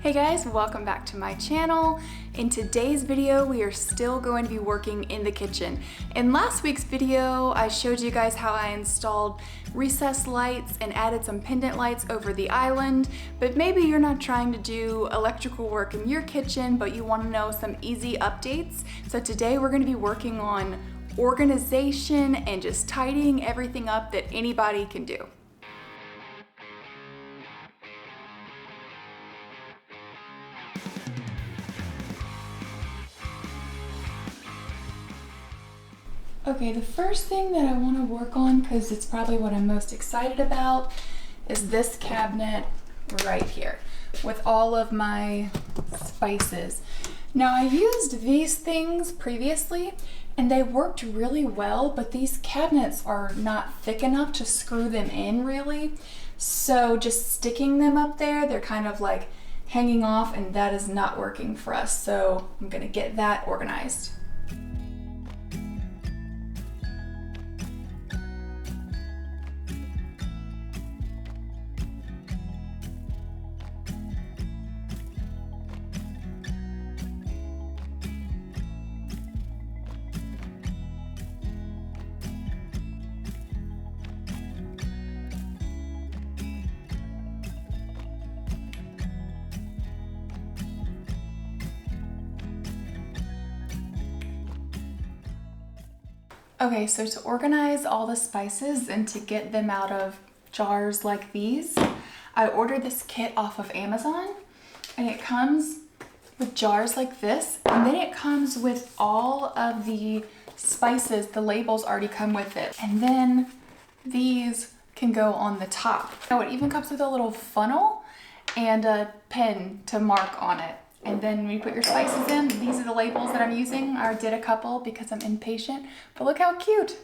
Hey guys, welcome back to my channel. In today's video, we are still going to be working in the kitchen. In last week's video, I showed you guys how I installed recessed lights and added some pendant lights over the island, but maybe you're not trying to do electrical work in your kitchen, but you want to know some easy updates. So today we're going to be working on organization and just tidying everything up that anybody can do. Okay, the first thing that I want to work on, because it's probably what I'm most excited about, is this cabinet right here with all of my spices. Now, I used these things previously and they worked really well, but these cabinets are not thick enough to screw them in really. So just sticking them up there, they're kind of like hanging off, and that is not working for us. So I'm gonna get that organized. Okay, so to organize all the spices and to get them out of jars like these, I ordered this kit off of Amazon, and it comes with jars like this, and then it comes with all of the spices. The labels already come with it, and then these can go on the top. Oh, it even comes with a little funnel and a pen to mark on it. And then when you put your spices in, these are the labels that I'm using. I did a couple because I'm impatient, but look how cute.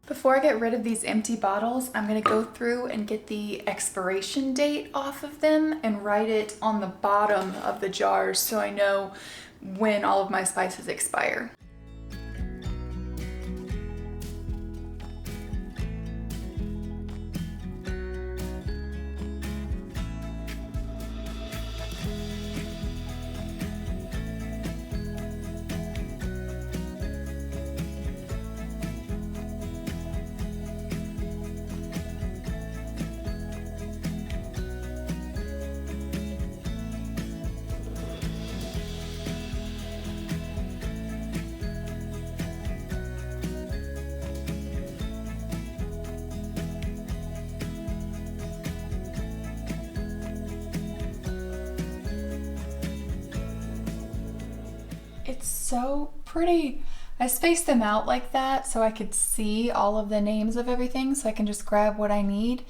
Before I get rid of these empty bottles, I'm gonna go through and get the expiration date off of them and write it on the bottom of the jars so I know when all of my spices expire. It's so pretty. I spaced them out like that so I could see all of the names of everything, so I can just grab what I need.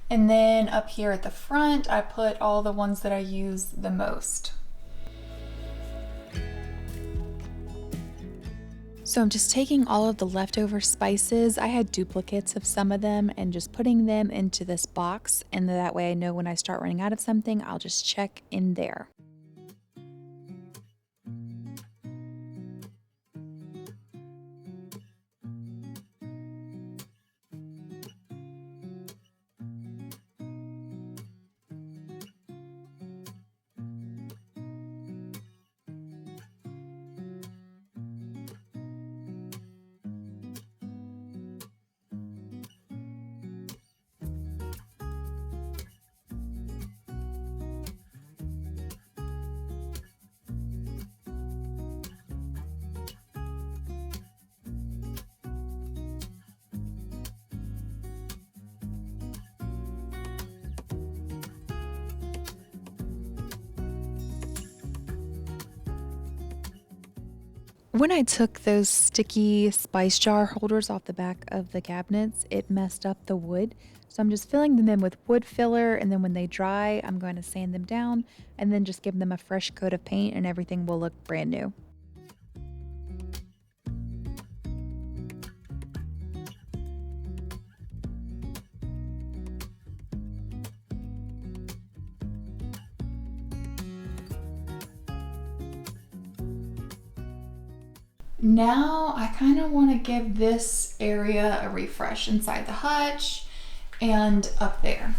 And then up here at the front, I put all the ones that I use the most. So I'm just taking all of the leftover spices. I had duplicates of some of them and just putting them into this box, and that way I know when I start running out of something, I'll just check in there. When I took those sticky spice jar holders off the back of the cabinets, it messed up the wood. So I'm just filling them in with wood filler, and then when they dry, I'm going to sand them down and then just give them a fresh coat of paint and everything will look brand new. Now I kind of want to give this area a refresh inside the hutch and up there.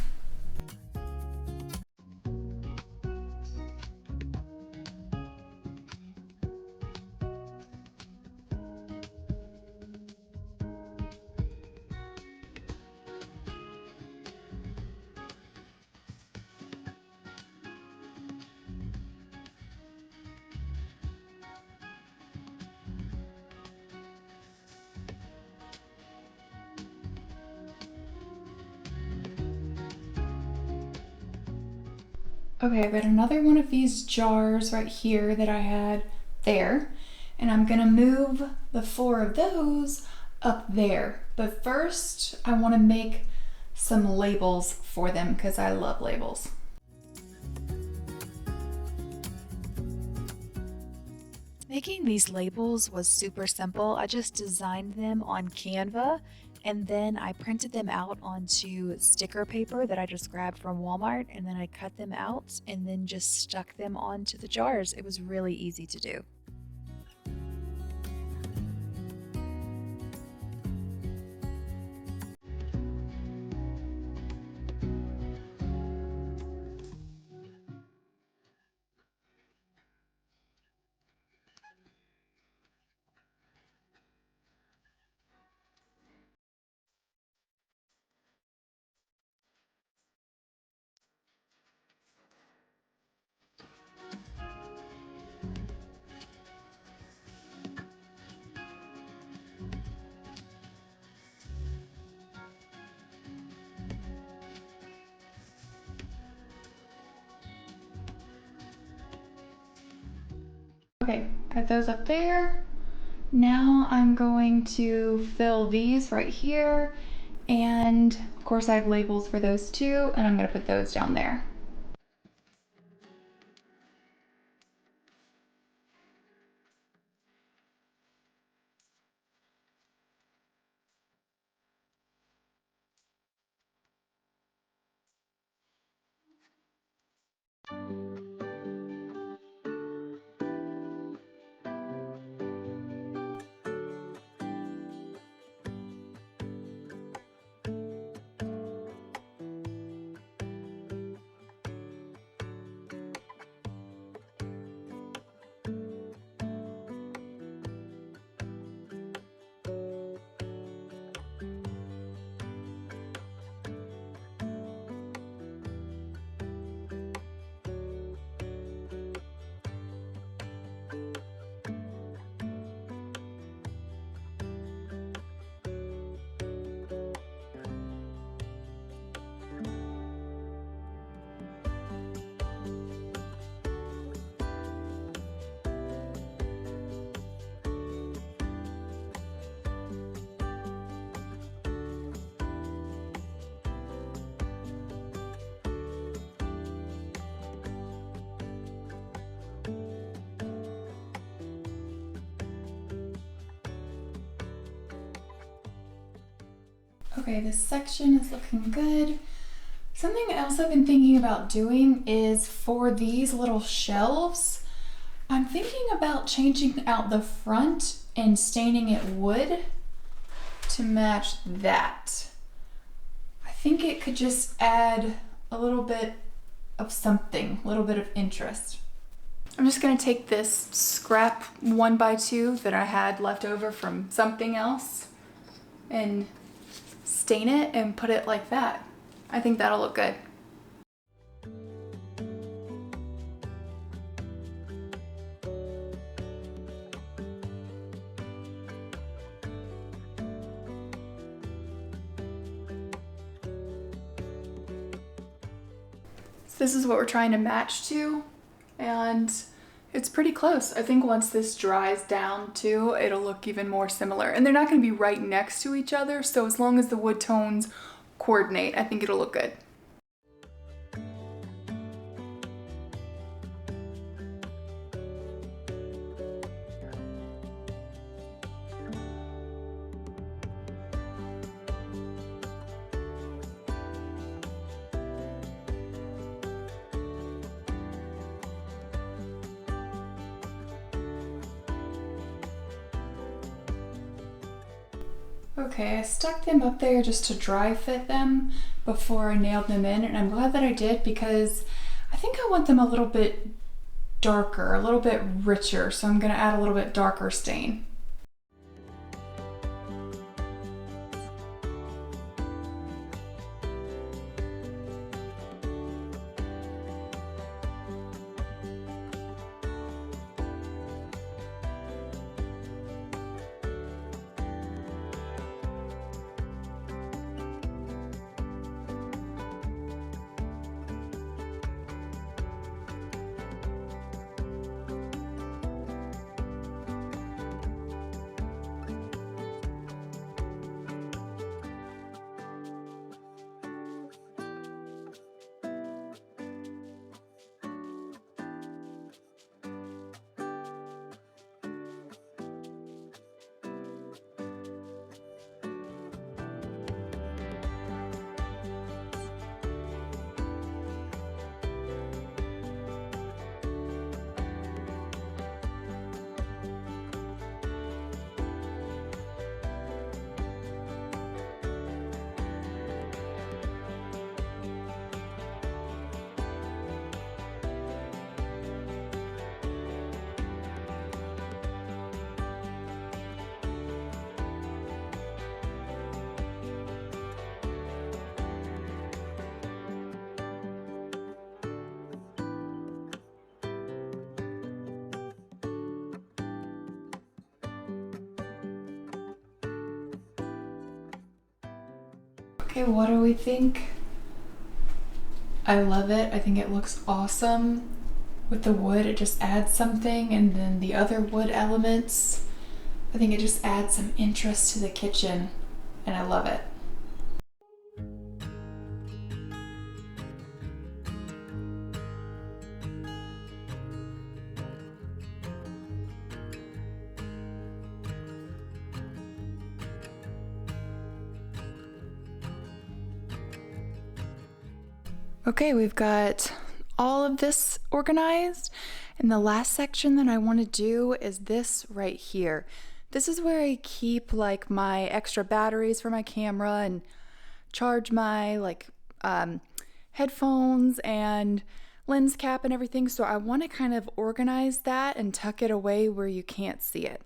Okay, I've got another one of these jars right here that I had there, and I'm gonna move the 4 of those up there. But first, I wanna make some labels for them because I love labels. Making these labels was super simple. I just designed them on Canva and then I printed them out onto sticker paper that I just grabbed from Walmart, and then I cut them out and then just stuck them onto the jars. It was really easy to do. Okay, got those up there. Now I'm going to fill these right here, and of course I have labels for those too, and I'm gonna put those down there. Okay, this section is looking good. Something else I've been thinking about doing is for these little shelves, I'm thinking about changing out the front and staining it wood to match that. I think it could just add a little bit of something, a little bit of interest. I'm just gonna take this scrap 1x2 that I had left over from something else and stain it and put it like that. I think that'll look good. So this is what we're trying to match to, and It's pretty close. I think once this dries down too, it'll look even more similar. And they're not going to be right next to each other, so as long as the wood tones coordinate, I think it'll look good. Okay, I stuck them up there just to dry fit them before I nailed them in, and I'm glad that I did because I think I want them a little bit darker, a little bit richer, so I'm gonna add a little bit darker stain. Okay, what do we think? I love it. I think it looks awesome. With the wood, it just adds something, and then the other wood elements, I think it just adds some interest to the kitchen, and I love it. Okay, we've got all of this organized, and the last section that I want to do is this right here. This is where I keep like my extra batteries for my camera and charge my headphones and lens cap and everything. So I want to kind of organize that and tuck it away where you can't see it.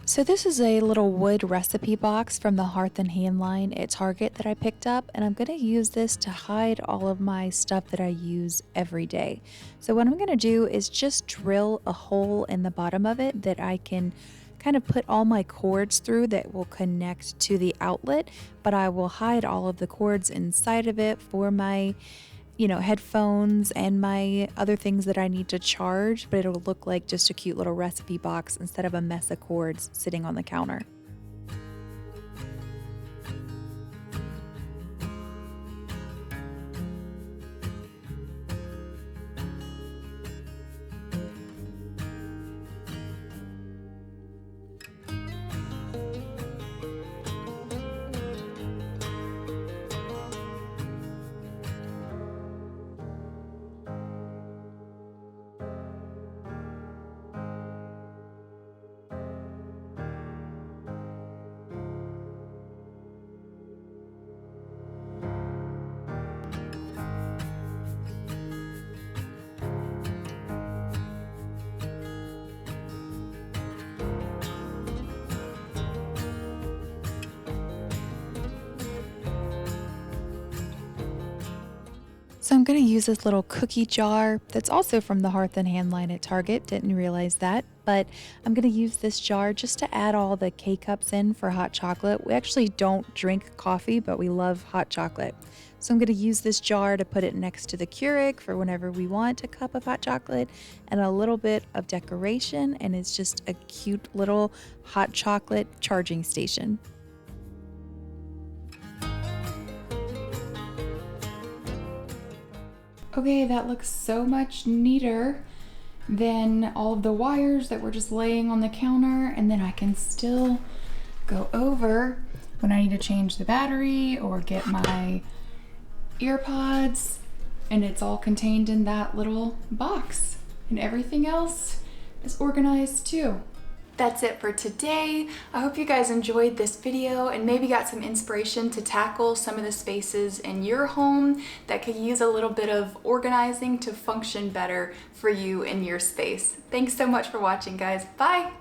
So this is a little wood recipe box from the Hearth and Hand line at Target that I picked up, and I'm going to use this to hide all of my stuff that I use every day. So what I'm going to do is just drill a hole in the bottom of it that I can kind of put all my cords through that will connect to the outlet, but I will hide all of the cords inside of it for my headphones and my other things that I need to charge, but it'll look like just a cute little recipe box instead of a mess of cords sitting on the counter. So I'm going to use this little cookie jar that's also from the Hearth and Hand line at Target. Didn't realize that, but I'm going to use this jar just to add all the K-cups in for hot chocolate. We actually don't drink coffee, but we love hot chocolate. So I'm going to use this jar to put it next to the Keurig for whenever we want a cup of hot chocolate, and a little bit of decoration, and it's just a cute little hot chocolate charging station. Okay, that looks so much neater than all of the wires that were just laying on the counter, and then I can still go over when I need to change the battery or get my ear pods, and it's all contained in that little box, and everything else is organized too. That's it for today. I hope you guys enjoyed this video and maybe got some inspiration to tackle some of the spaces in your home that could use a little bit of organizing to function better for you in your space. Thanks so much for watching, guys. Bye.